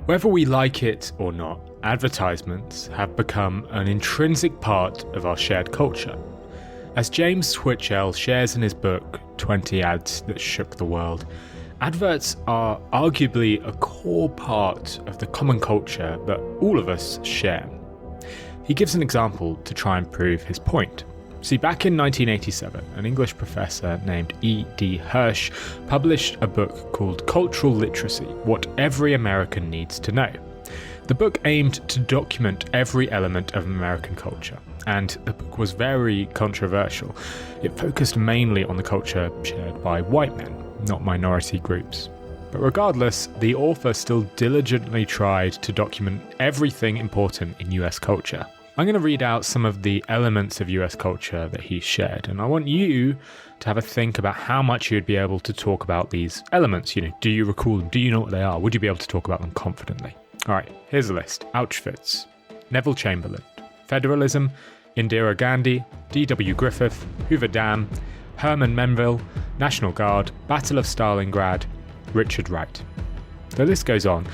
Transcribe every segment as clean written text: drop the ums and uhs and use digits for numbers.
Whether we like it or not, advertisements have become an intrinsic part of our shared culture. As James Twitchell shares in his book, 20 Ads That Shook the World, adverts are arguably a core part of the common culture that all of us share. He gives an example to try and prove his point. See, back in 1987, an English professor named E.D. Hirsch published a book called Cultural Literacy: What Every American Needs to Know. The book aimed to document every element of American culture, and the book was very controversial. It focused mainly on the culture shared by white men, not minority groups. But regardless, the author still diligently tried to document everything important in US culture. I'm going to read out some of the elements of US culture that he shared, and I want you to have a think about how much you'd be able to talk about these elements. Do you recall them? Do you know what they are? Would you be able to talk about them confidently? All right, here's a list. Auschwitz, Neville Chamberlain, federalism, Indira Gandhi, D.W. Griffith, Hoover Dam, Herman Melville, National Guard, Battle of Stalingrad, Richard Wright. The list goes on.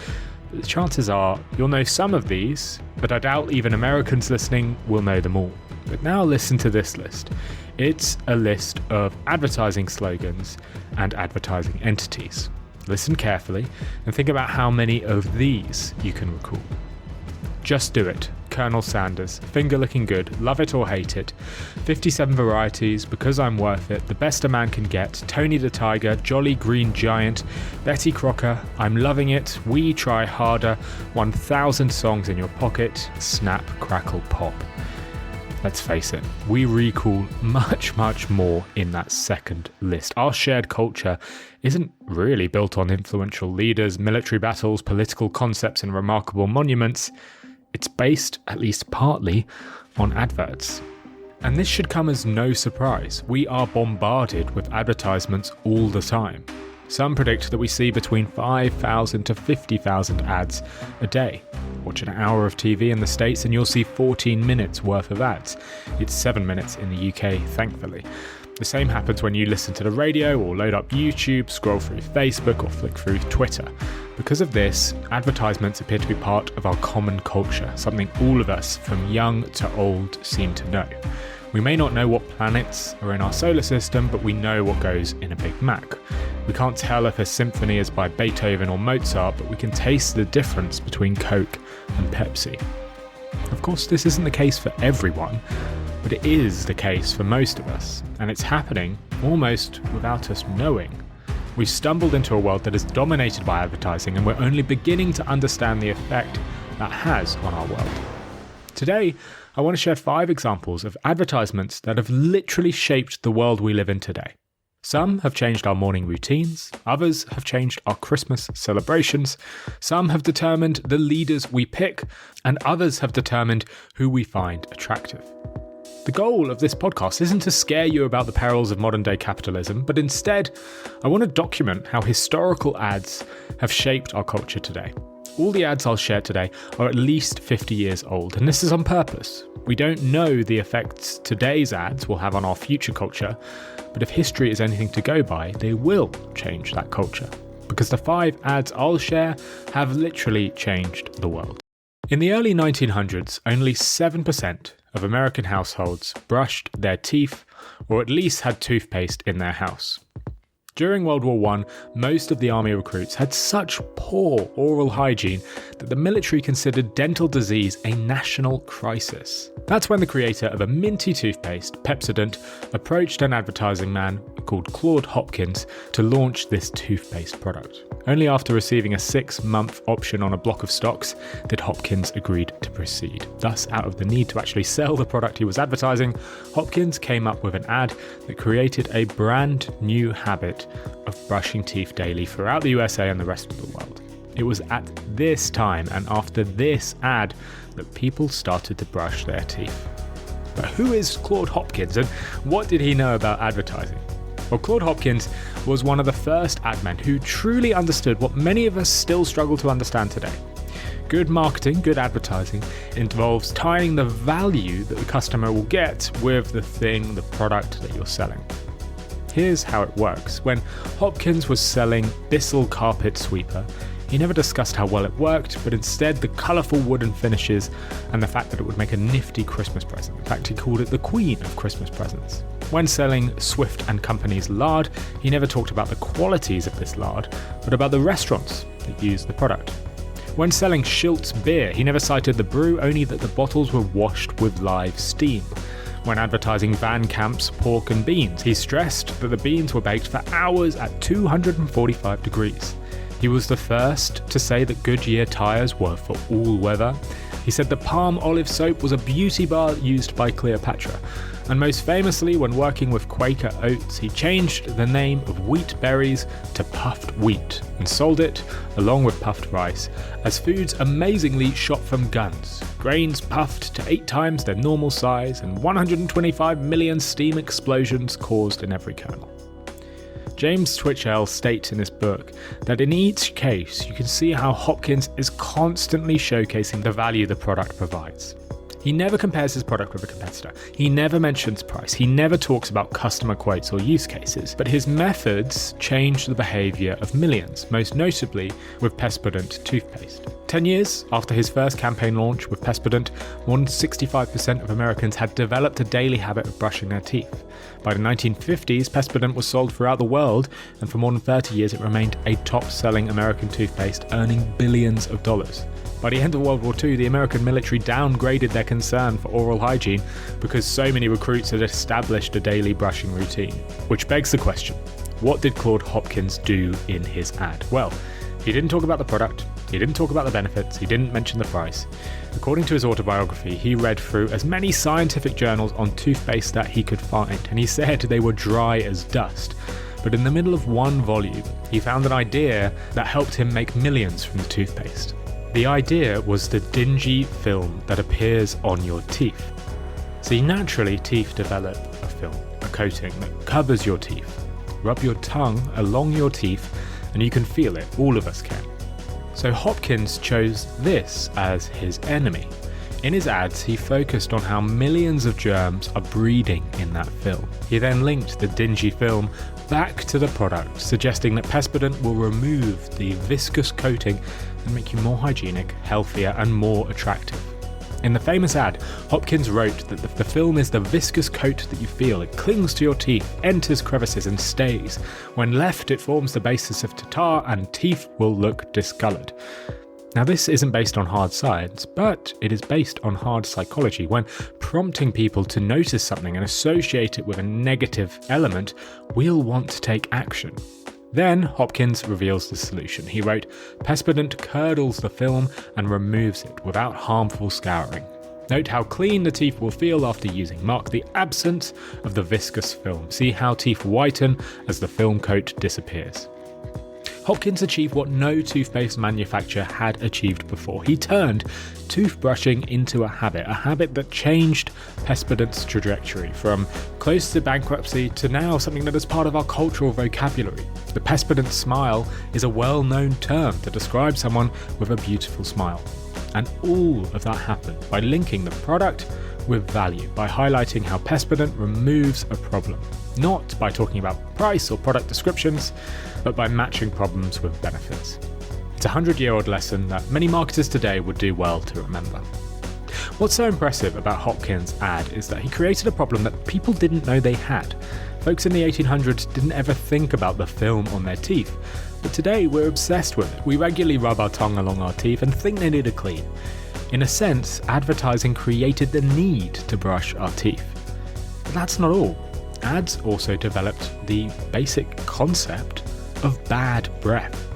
The chances are you'll know some of these, but I doubt even Americans listening will know them all. But now listen to this list. It's a list of advertising slogans and advertising entities. Listen carefully and think about how many of these you can recall. Just Do It, Colonel Sanders, Finger Looking Good, Love It or Hate It, 57 Varieties, Because I'm Worth It, The Best a Man Can Get, Tony the Tiger, Jolly Green Giant, Betty Crocker, I'm Loving It, We Try Harder, 1000 Songs in Your Pocket, Snap, Crackle, Pop. Let's face it, we recall much, much more in that second list. Our shared culture isn't really built on influential leaders, military battles, political concepts, and remarkable monuments. It's based, at least partly, on adverts. And this should come as no surprise. We are bombarded with advertisements all the time. Some predict that we see between 5,000 to 50,000 ads a day. Watch an hour of TV in the States and you'll see 14 minutes worth of ads. It's 7 minutes in the UK, thankfully. The same happens when you listen to the radio or load up YouTube, scroll through Facebook or flick through Twitter. Because of this, advertisements appear to be part of our common culture, something all of us, from young to old, seem to know. We may not know what planets are in our solar system, but we know what goes in a Big Mac. We can't tell if a symphony is by Beethoven or Mozart, but we can taste the difference between Coke and Pepsi. Of course, this isn't the case for everyone, but it is the case for most of us, and it's happening almost without us knowing. We've stumbled into a world that is dominated by advertising, and we're only beginning to understand the effect that has on our world. Today, I want to share 5 examples of advertisements that have literally shaped the world we live in today. Some have changed our morning routines, others have changed our Christmas celebrations, some have determined the leaders we pick, and others have determined who we find attractive. The goal of this podcast isn't to scare you about the perils of modern-day capitalism, but instead, I want to document how historical ads have shaped our culture today. All the ads I'll share today are at least 50 years old, and this is on purpose. We don't know the effects today's ads will have on our future culture, but if history is anything to go by, they will change that culture. Because the 5 ads I'll share have literally changed the world. In the early 1900s, only 7% of American households brushed their teeth or at least had toothpaste in their house. During World War I, most of the army recruits had such poor oral hygiene that the military considered dental disease a national crisis. That's when the creator of a minty toothpaste, Pepsodent, approached an advertising man called Claude Hopkins to launch this toothpaste product. Only after receiving a 6-month option on a block of stocks did Hopkins agreed to proceed. Thus, out of the need to actually sell the product he was advertising, Hopkins came up with an ad that created a brand new habit of brushing teeth daily throughout the USA and the rest of the world. It was at this time and after this ad that people started to brush their teeth. But who is Claude Hopkins and what did he know about advertising? Well, Claude Hopkins was one of the first ad men who truly understood what many of us still struggle to understand today. Good marketing, good advertising, involves tying the value that the customer will get with the thing, the product that you're selling. Here's how it works. When Hopkins was selling Bissell Carpet Sweeper, He never discussed how well it worked, but instead the colourful wooden finishes and the fact that it would make a nifty Christmas present. In fact, he called it the Queen of Christmas presents. When selling Swift & Company's lard, he never talked about the qualities of this lard, but about the restaurants that used the product. When selling Schiltz beer, he never cited the brew, only that the bottles were washed with live steam. When advertising Van Camp's pork and beans, he stressed that the beans were baked for hours at 245 degrees. He was the first to say that Goodyear tyres were for all weather. He said the palm olive soap was a beauty bar used by Cleopatra. And most famously, when working with Quaker Oats, he changed the name of wheat berries to puffed wheat and sold it, along with puffed rice, as foods amazingly shot from guns. Grains puffed to 8 times their normal size and 125 million steam explosions caused in every kernel. James Twitchell states in his book that in each case you can see how Hopkins is constantly showcasing the value the product provides. He never compares his product with a competitor. He never mentions price. He never talks about customer quotes or use cases. But his methods change the behaviour of millions, most notably with Pespodent toothpaste. 10 years after his first campaign launch with Pespodent, more than 65% of Americans had developed a daily habit of brushing their teeth. By the 1950s, Pespodent was sold throughout the world, and for more than 30 years it remained a top-selling American toothpaste, earning billions of dollars. By the end of World War II, the American military downgraded their concern for oral hygiene because so many recruits had established a daily brushing routine. Which begs the question, what did Claude Hopkins do in his ad? Well, he didn't talk about the product, he didn't talk about the benefits, he didn't mention the price. According to his autobiography, he read through as many scientific journals on toothpaste that he could find, and he said they were dry as dust. But in the middle of one volume, he found an idea that helped him make millions from the toothpaste. The idea was the dingy film that appears on your teeth. See, naturally, teeth develop a film, a coating that covers your teeth. Rub your tongue along your teeth and you can feel it, all of us can. So Hopkins chose this as his enemy. In his ads, he focused on how millions of germs are breeding in that film. He then linked the dingy film back to the product, suggesting that Pespodent will remove the viscous coating and make you more hygienic, healthier, and more attractive. In the famous ad, Hopkins wrote that the film is the viscous coat that you feel. It clings to your teeth, enters crevices, and stays. When left, it forms the basis of tartar, and teeth will look discoloured. Now, this isn't based on hard science, but it is based on hard psychology. When prompting people to notice something and associate it with a negative element, we'll want to take action. Then Hopkins reveals the solution. He wrote, Pespodent curdles the film and removes it without harmful scouring. Note how clean the teeth will feel after using. Mark the absence of the viscous film. See how teeth whiten as the film coat disappears. Hopkins achieved what no toothpaste manufacturer had achieved before. He turned toothbrushing into a habit that changed Pespodent's trajectory from close to bankruptcy to now something that is part of our cultural vocabulary. The Pespodent smile is a well-known term to describe someone with a beautiful smile. And all of that happened by linking the product with value, by highlighting how Pespodent removes a problem. Not by talking about price or product descriptions, but by matching problems with benefits. It's a 100-year-old lesson that many marketers today would do well to remember. What's so impressive about Hopkins' ad is that he created a problem that people didn't know they had. Folks in the 1800s didn't ever think about the film on their teeth, but today we're obsessed with it. We regularly rub our tongue along our teeth and think they need a clean. In a sense, advertising created the need to brush our teeth. But that's not all. Ads also developed the basic concept of bad breath.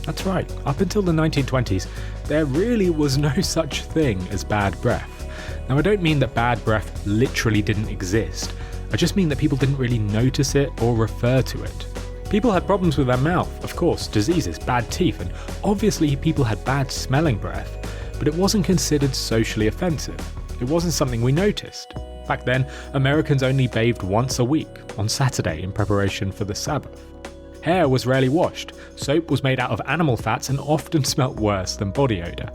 That's right, up until the 1920s, there really was no such thing as bad breath. Now, I don't mean that bad breath literally didn't exist. I just mean that people didn't really notice it or refer to it. People had problems with their mouth, of course, diseases, bad teeth, and obviously people had bad smelling breath, but it wasn't considered socially offensive. It wasn't something we noticed. Back then, Americans only bathed once a week, on Saturday, in preparation for the Sabbath. Hair was rarely washed, soap was made out of animal fats and often smelt worse than body odour.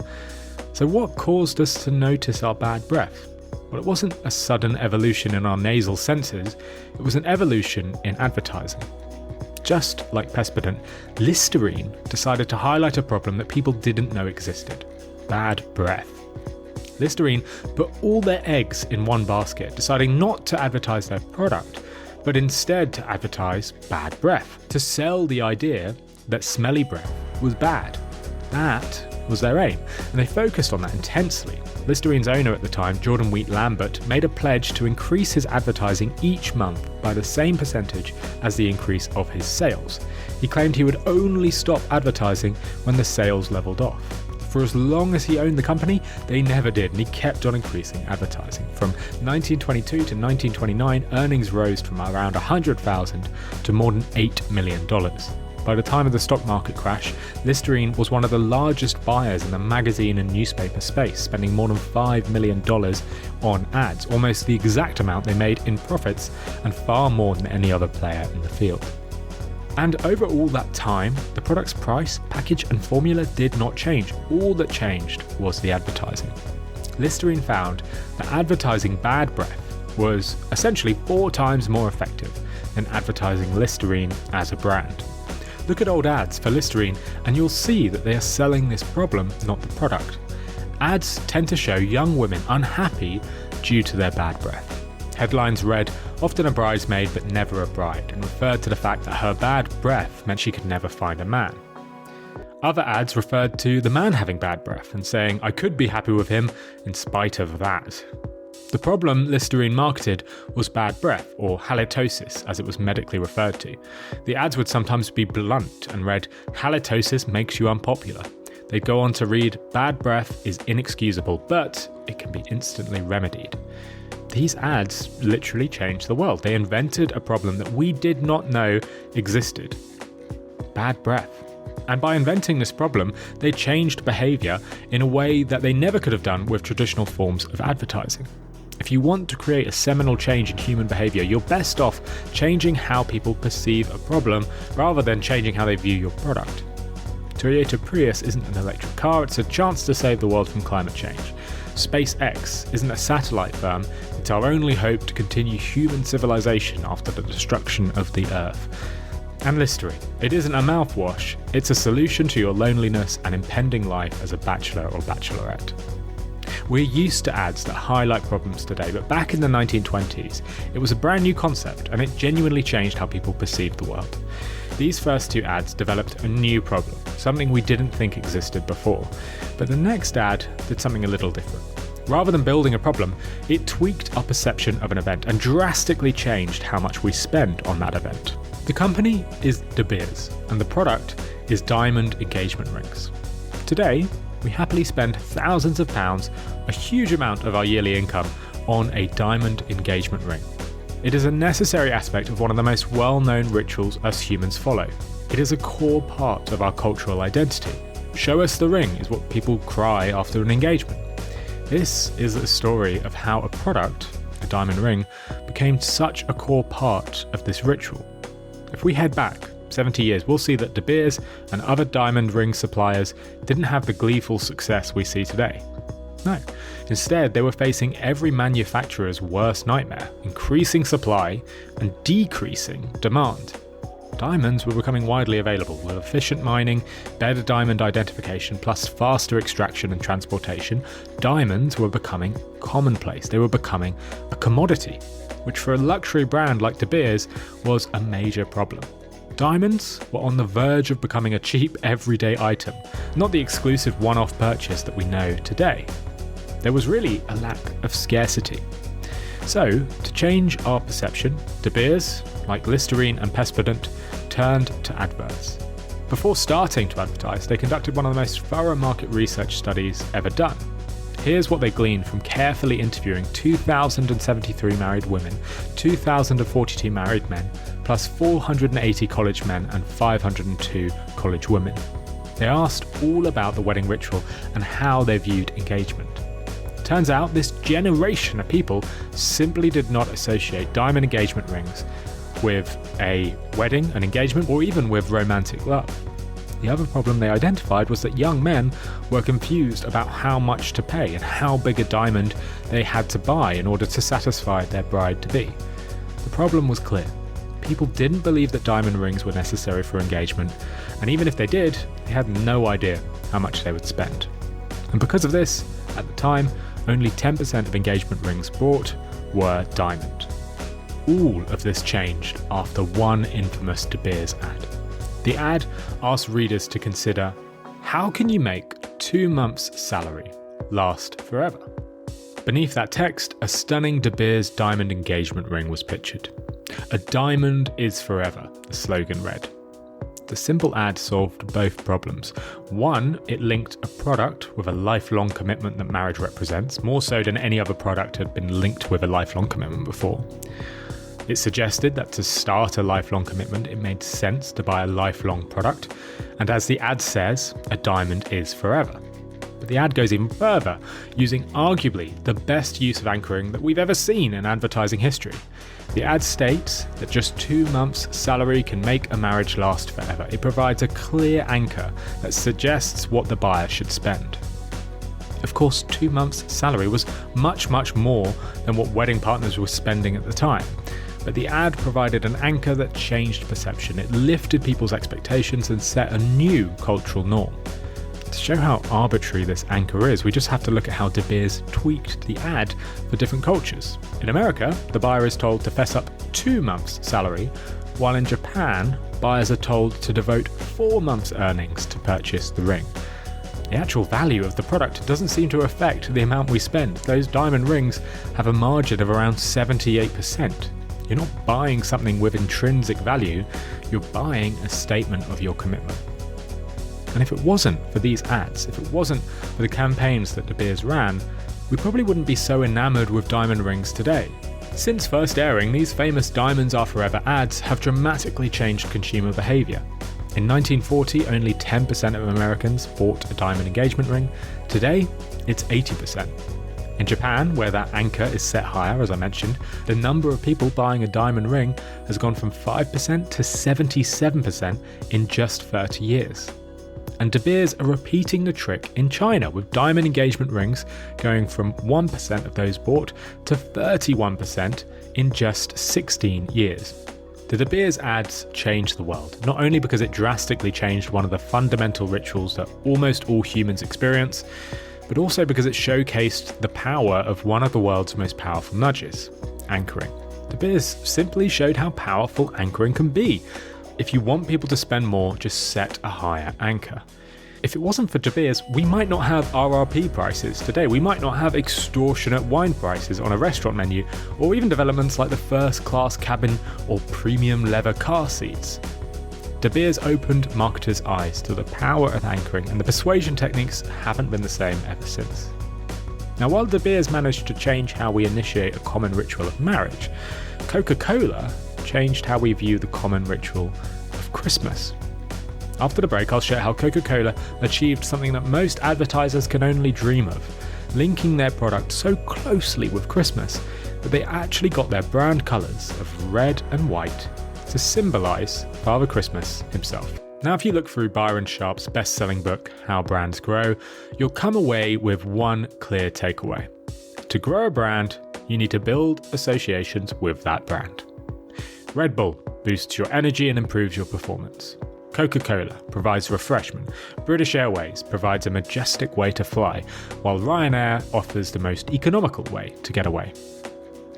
So what caused us to notice our bad breath? Well, it wasn't a sudden evolution in our nasal senses, it was an evolution in advertising. Just like Pespodent, Listerine decided to highlight a problem that people didn't know existed: bad breath. Listerine put all their eggs in one basket, deciding not to advertise their product, but instead to advertise bad breath, to sell the idea that smelly breath was bad. That was their aim, and they focused on that intensely. Listerine's owner at the time, Jordan Wheat Lambert, made a pledge to increase his advertising each month by the same percentage as the increase of his sales. He claimed he would only stop advertising when the sales leveled off. For as long as he owned the company, they never did, and he kept on increasing advertising. From 1922 to 1929, earnings rose from around $100,000 to more than $8 million. By the time of the stock market crash, Listerine was one of the largest buyers in the magazine and newspaper space, spending more than $5 million on ads, almost the exact amount they made in profits, and far more than any other player in the field. And over all that time, the product's price, package and formula did not change. All that changed was the advertising. Listerine found that advertising bad breath was essentially 4 times more effective than advertising Listerine as a brand. Look at old ads for Listerine and you'll see that they are selling this problem, not the product. Ads tend to show young women unhappy due to their bad breath. Headlines read, "Often a bridesmaid but never a bride," and referred to the fact that her bad breath meant she could never find a man. Other ads referred to the man having bad breath and saying, "I could be happy with him in spite of that." The problem Listerine marketed was bad breath, or halitosis as it was medically referred to. The ads would sometimes be blunt and read, "Halitosis makes you unpopular." They'd go on to read, "Bad breath is inexcusable, but it can be instantly remedied." These ads literally changed the world. They invented a problem that we did not know existed: bad breath. And by inventing this problem, they changed behaviour in a way that they never could have done with traditional forms of advertising. If you want to create a seminal change in human behaviour, you're best off changing how people perceive a problem rather than changing how they view your product. Toyota Prius isn't an electric car, it's a chance to save the world from climate change. SpaceX isn't a satellite firm, it's our only hope to continue human civilization after the destruction of the Earth. And Listerine, it isn't a mouthwash, it's a solution to your loneliness and impending life as a bachelor or bachelorette. We're used to ads that highlight problems today, but back in the 1920s, it was a brand new concept and it genuinely changed how people perceived the world. These first 2 ads developed a new problem, something we didn't think existed before. But the next ad did something a little different. Rather than building a problem, it tweaked our perception of an event and drastically changed how much we spend on that event. The company is De Beers, and the product is diamond engagement rings. Today, we happily spend thousands of pounds, a huge amount of our yearly income, on a diamond engagement ring. It is a necessary aspect of one of the most well-known rituals us humans follow. It is a core part of our cultural identity. "Show us the ring" is what people cry after an engagement. This is a story of how a product, a diamond ring, became such a core part of this ritual. If we head back 70 years, we'll see that De Beers and other diamond ring suppliers didn't have the gleeful success we see today. No, instead they were facing every manufacturer's worst nightmare: increasing supply and decreasing demand. Diamonds were becoming widely available with efficient mining, better diamond identification, plus faster extraction and transportation. Diamonds were becoming commonplace. They were becoming a commodity, which for a luxury brand like De Beers was a major problem. Diamonds were on the verge of becoming a cheap everyday item, not the exclusive one-off purchase that we know today. There was really a lack of scarcity. So, to change our perception, De Beers, like Listerine and Pespodent, turned to adverts. Before starting to advertise, they conducted one of the most thorough market research studies ever done. Here's what they gleaned from carefully interviewing 2,073 married women, 2,042 married men, plus 480 college men and 502 college women. They asked all about the wedding ritual and how they viewed engagement. Turns out this generation of people simply did not associate diamond engagement rings with a wedding, an engagement, or even with romantic love. The other problem they identified was that young men were confused about how much to pay and how big a diamond they had to buy in order to satisfy their bride-to-be. The problem was clear. people didn't believe that diamond rings were necessary for engagement, and even if they did, they had no idea how much they would spend. And because of this, at the time, only 10% of engagement rings bought were diamond. All of this changed after one infamous De Beers ad. The ad asked readers to consider, how can you make 2 months' salary last forever? Beneath that text, a stunning De Beers diamond engagement ring was pictured. "A diamond is forever," the slogan read. The simple ad solved both problems. One, it linked a product with a lifelong commitment that marriage represents, more so than any other product had been linked with a lifelong commitment before. It suggested that to start a lifelong commitment, it made sense to buy a lifelong product, and as the ad says, a diamond is forever. But the ad goes even further, using arguably the best use of anchoring that we've ever seen in advertising history. The ad states that just 2 months' salary can make a marriage last forever. It provides a clear anchor that suggests what the buyer should spend. Of course, 2 months' salary was much, much more than what wedding partners were spending at the time. But the ad provided an anchor that changed perception. It lifted people's expectations and set a new cultural norm. To show how arbitrary this anchor is, we just have to look at how De Beers tweaked the ad for different cultures. In America, the buyer is told to fess up 2 months' salary, while in Japan, buyers are told to devote 4 months' earnings to purchase the ring. The actual value of the product doesn't seem to affect the amount we spend. Those diamond rings have a margin of around 78%. You're not buying something with intrinsic value, you're buying a statement of your commitment. And if it wasn't for these ads, if it wasn't for the campaigns that De Beers ran, we probably wouldn't be so enamored with diamond rings today. Since first airing, these famous Diamonds Are Forever ads have dramatically changed consumer behaviour. In 1940, only 10% of Americans bought a diamond engagement ring. Today, it's 80%. In Japan, where that anchor is set higher, as I mentioned, the number of people buying a diamond ring has gone from 5% to 77% in just 30 years. And De Beers are repeating the trick in China, with diamond engagement rings going from 1% of those bought to 31% in just 16 years. The De Beers ads changed the world, not only because it drastically changed one of the fundamental rituals that almost all humans experience, but also because it showcased the power of one of the world's most powerful nudges, anchoring. De Beers simply showed how powerful anchoring can be. If you want people to spend more, just set a higher anchor. If it wasn't for De Beers, we might not have RRP prices today. We might not have extortionate wine prices on a restaurant menu, or even developments like the first-class cabin or premium leather car seats. De Beers opened marketers' eyes to the power of anchoring, and the persuasion techniques haven't been the same ever since. Now, while De Beers managed to change how we initiate a common ritual of marriage, Coca-Cola changed how we view the common ritual of Christmas. After the break, I'll share how Coca-Cola achieved something that most advertisers can only dream of, linking their product so closely with Christmas that they actually got their brand colours of red and white to symbolise Father Christmas himself. Now, if you look through Byron Sharp's best-selling book, How Brands Grow, you'll come away with one clear takeaway. To grow a brand, you need to build associations with that brand. Red Bull boosts your energy and improves your performance. Coca-Cola provides refreshment. British Airways provides a majestic way to fly, while Ryanair offers the most economical way to get away.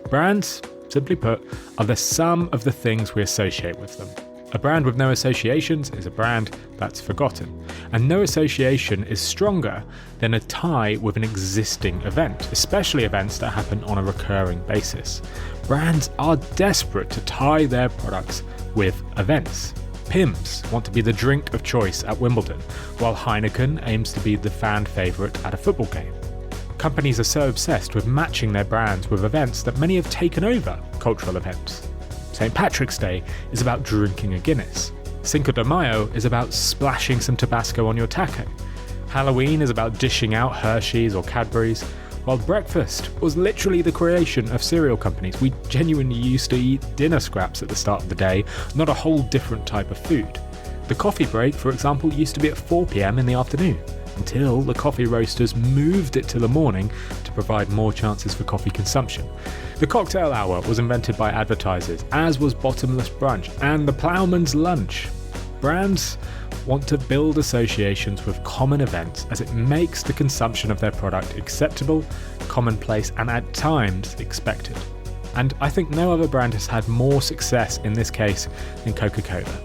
Brands, simply put, are the sum of the things we associate with them. A brand with no associations is a brand that's forgotten, and no association is stronger than a tie with an existing event, especially events that happen on a recurring basis. Brands are desperate to tie their products with events. Pimm's want to be the drink of choice at Wimbledon, while Heineken aims to be the fan favourite at a football game. Companies are so obsessed with matching their brands with events that many have taken over cultural events. St. Patrick's Day is about drinking a Guinness. Cinco de Mayo is about splashing some Tabasco on your taco. Halloween is about dishing out Hershey's or Cadbury's, while breakfast was literally the creation of cereal companies. We genuinely used to eat dinner scraps at the start of the day, not a whole different type of food. The coffee break, for example, used to be at 4 p.m. in the afternoon. until the coffee roasters moved it to the morning to provide more chances for coffee consumption. The cocktail hour was invented by advertisers, as was bottomless brunch and the ploughman's lunch. Brands want to build associations with common events as it makes the consumption of their product acceptable, commonplace, and at times expected. And I think no other brand has had more success in this case than Coca-Cola.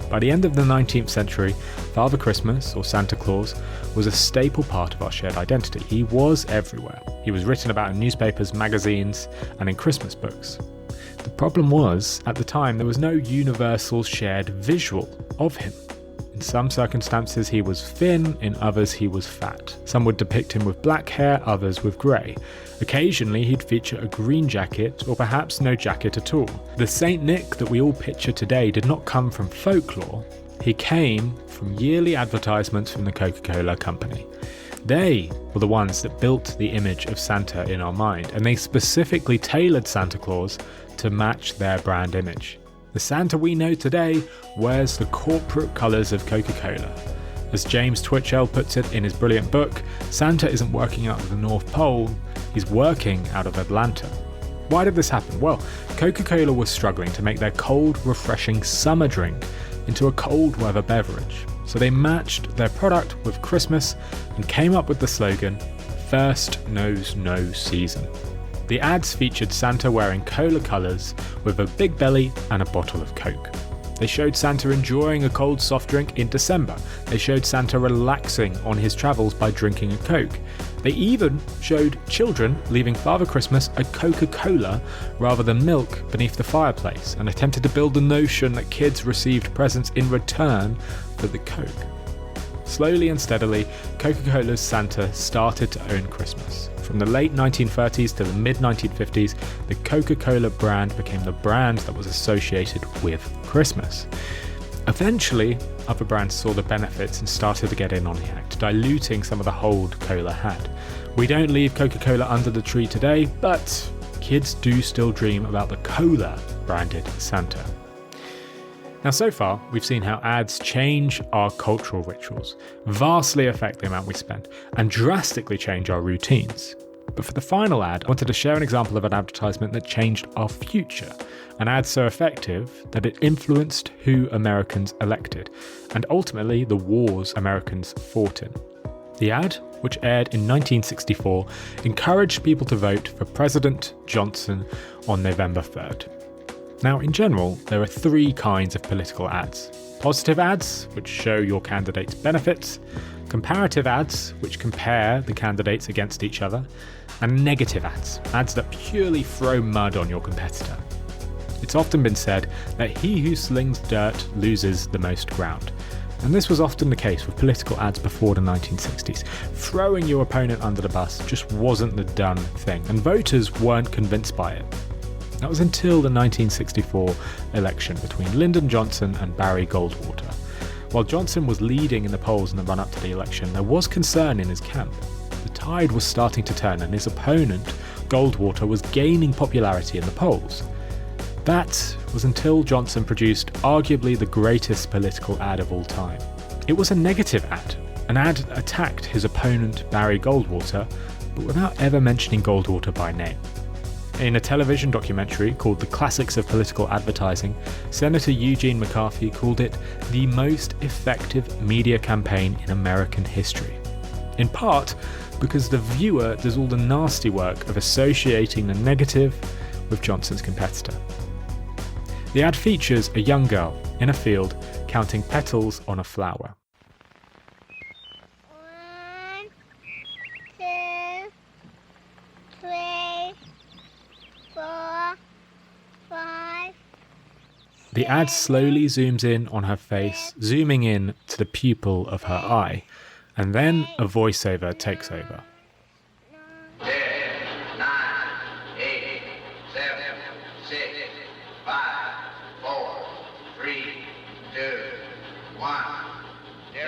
By the end of the 19th century, Father Christmas, or Santa Claus, was a staple part of our shared identity. He was everywhere. He was written about in newspapers, magazines, and in Christmas books. The problem was, at the time, there was no universal shared visual of him. In some circumstances he was thin, in others he was fat. Some would depict him with black hair, others with grey. Occasionally he'd feature a green jacket, or perhaps no jacket at all. The Saint Nick that we all picture today did not come from folklore. He came from yearly advertisements from the Coca-Cola company. They were the ones that built the image of Santa in our mind, and they specifically tailored Santa Claus to match their brand image. The Santa we know today wears the corporate colours of Coca-Cola. As James Twitchell puts it in his brilliant book, Santa isn't working out of the North Pole, he's working out of Atlanta. Why did this happen? Well, Coca-Cola was struggling to make their cold, refreshing summer drink into a cold weather beverage. So they matched their product with Christmas and came up with the slogan, "First knows no season." The ads featured Santa wearing cola colours with a big belly and a bottle of Coke. They showed Santa enjoying a cold soft drink in December. They showed Santa relaxing on his travels by drinking a Coke. They even showed children leaving Father Christmas a Coca-Cola rather than milk beneath the fireplace, and attempted to build the notion that kids received presents in return for the Coke. Slowly and steadily, Coca-Cola's Santa started to own Christmas. From the late 1930s to the mid-1950s, the Coca-Cola brand became the brand that was associated with Christmas. Eventually, other brands saw the benefits and started to get in on the act, diluting some of the hold Cola had. We don't leave Coca-Cola under the tree today, but kids do still dream about the Cola-branded Santa. Now, so far, we've seen how ads change our cultural rituals, vastly affect the amount we spend, and drastically change our routines. But for the final ad, I wanted to share an example of an advertisement that changed our future, an ad so effective that it influenced who Americans elected, and ultimately the wars Americans fought in. The ad, which aired in 1964, encouraged people to vote for President Johnson on November 3rd. Now, in general, there are three kinds of political ads. Positive ads, which show your candidate's benefits, comparative ads, which compare the candidates against each other, and negative ads, ads that purely throw mud on your competitor. It's often been said that he who slings dirt loses the most ground. And this was often the case with political ads before the 1960s. Throwing your opponent under the bus just wasn't the done thing, and voters weren't convinced by it. That was until the 1964 election between Lyndon Johnson and Barry Goldwater. While Johnson was leading in the polls in the run-up to the election, there was concern in his camp. The tide was starting to turn, and his opponent, Goldwater, was gaining popularity in the polls. That was until Johnson produced arguably the greatest political ad of all time. It was a negative ad, an ad that attacked his opponent Barry Goldwater, but without ever mentioning Goldwater by name. In a television documentary called The Classics of Political Advertising, Senator Eugene McCarthy called it the most effective media campaign in American history. In part because the viewer does all the nasty work of associating the negative with Johnson's competitor. The ad features a young girl in a field counting petals on a flower. 1, 2, 3, 4, 5. The ad slowly zooms in on her face, zooming in to the pupil of her eye, and then a voiceover takes over. 10, 9, 8, 7, 6, 5, 4, 3, 2, 1, 0.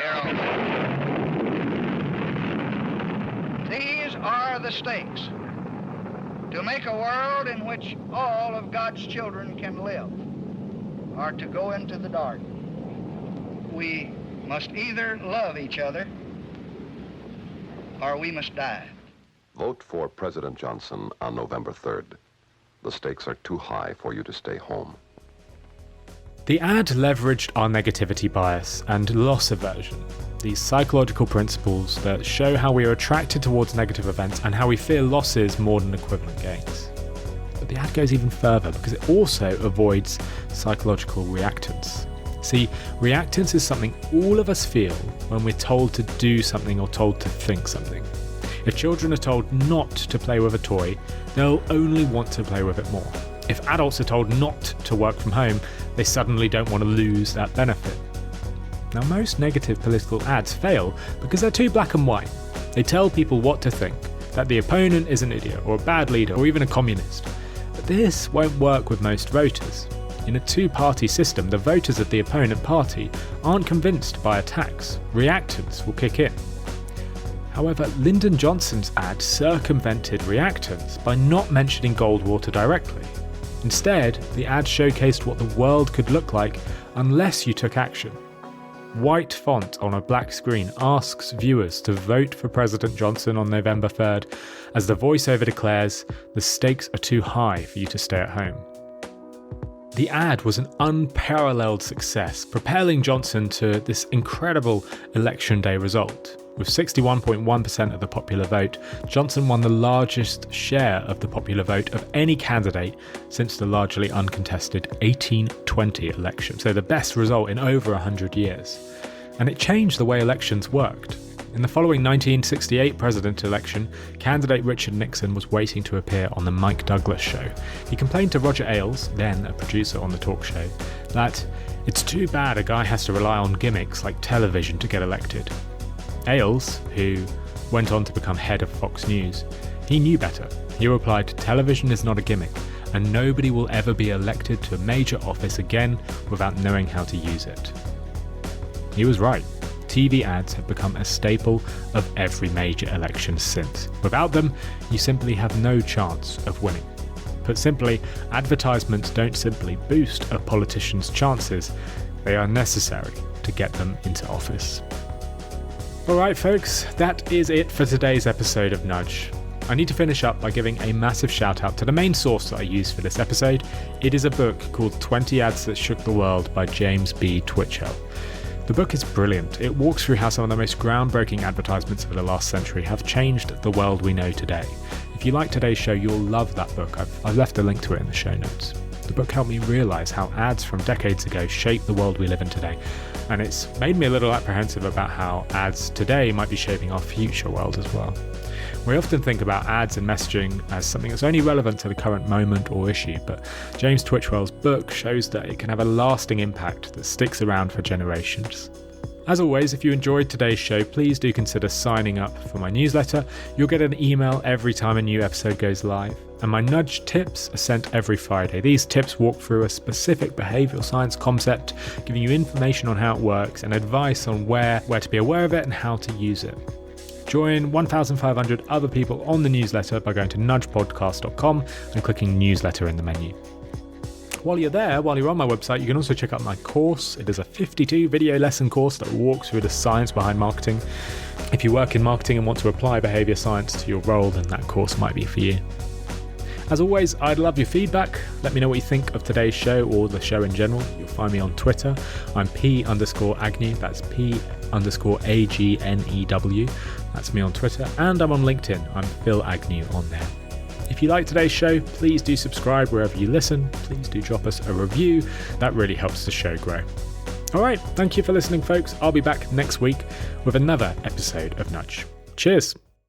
These are the stakes. To make a world in which all of God's children can live, or to go into the dark. We must either love each other or we must die. Vote for President Johnson on November 3rd. The stakes are too high for you to stay home. The ad leveraged our negativity bias and loss aversion, these psychological principles that show how we are attracted towards negative events and how we fear losses more than equivalent gains. But the ad goes even further because it also avoids psychological reactance. See, reactance is something all of us feel when we're told to do something or told to think something. If children are told not to play with a toy, they'll only want to play with it more. If adults are told not to work from home, they suddenly don't want to lose that benefit. Now, most negative political ads fail because they're too black and white. They tell people what to think, that the opponent is an idiot or a bad leader or even a communist. But this won't work with most voters. In a two-party system, the voters of the opponent party aren't convinced by attacks. Reactance will kick in. However, Lyndon Johnson's ad circumvented reactance by not mentioning Goldwater directly. Instead, the ad showcased what the world could look like unless you took action. White font on a black screen asks viewers to vote for President Johnson on November 3rd, as the voiceover declares, the stakes are too high for you to stay at home. The ad was an unparalleled success, propelling Johnson to this incredible election day result. With 61.1% of the popular vote, Johnson won the largest share of the popular vote of any candidate since the largely uncontested 1820 election, so the best result in over 100 years. And it changed the way elections worked. In the following 1968 presidential election, candidate Richard Nixon was waiting to appear on the Mike Douglas show. He complained to Roger Ailes, then a producer on the talk show, that it's too bad a guy has to rely on gimmicks like television to get elected. Ailes, who went on to become head of Fox News, he knew better. He replied, television is not a gimmick, and nobody will ever be elected to a major office again without knowing how to use it. He was right. TV ads have become a staple of every major election since. Without them, you simply have no chance of winning. Put simply, advertisements don't simply boost a politician's chances, they are necessary to get them into office. Alright folks, that is it for today's episode of Nudge. I need to finish up by giving a massive shout out to the main source that I used for this episode. It is a book called 20 Ads That Shook the World by James B. Twitchell. The book is brilliant. It walks through how some of the most groundbreaking advertisements of the last century have changed the world we know today. If you like today's show, you'll love that book. I've left a link to it in the show notes. The book helped me realise how ads from decades ago shape the world we live in today, and it's made me a little apprehensive about how ads today might be shaping our future world as well. We often think about ads and messaging as something that's only relevant to the current moment or issue, but James Twitchell's book shows that it can have a lasting impact that sticks around for generations. As always, if you enjoyed today's show, please do consider signing up for my newsletter. You'll get an email every time a new episode goes live. And my nudge tips are sent every Friday. These tips walk through a specific behavioural science concept, giving you information on how it works and advice on where to be aware of it and how to use it. Join 1,500 other people on the newsletter by going to nudgepodcast.com and clicking newsletter in the menu. While you're there, while you're on my website, you can also check out my course. It is a 52 video lesson course that walks through the science behind marketing. If you work in marketing and want to apply behaviour science to your role, then that course might be for you. As always, I'd love your feedback. Let me know what you think of today's show or the show in general. You'll find me on Twitter. I'm P_Agnew. That's P_AGNEW. That's me on Twitter. And I'm on LinkedIn. I'm Phil Agnew on there. If you like today's show, please do subscribe wherever you listen. Please do drop us a review. That really helps the show grow. Alright, thank you for listening, folks. I'll be back next week with another episode of Nudge. Cheers.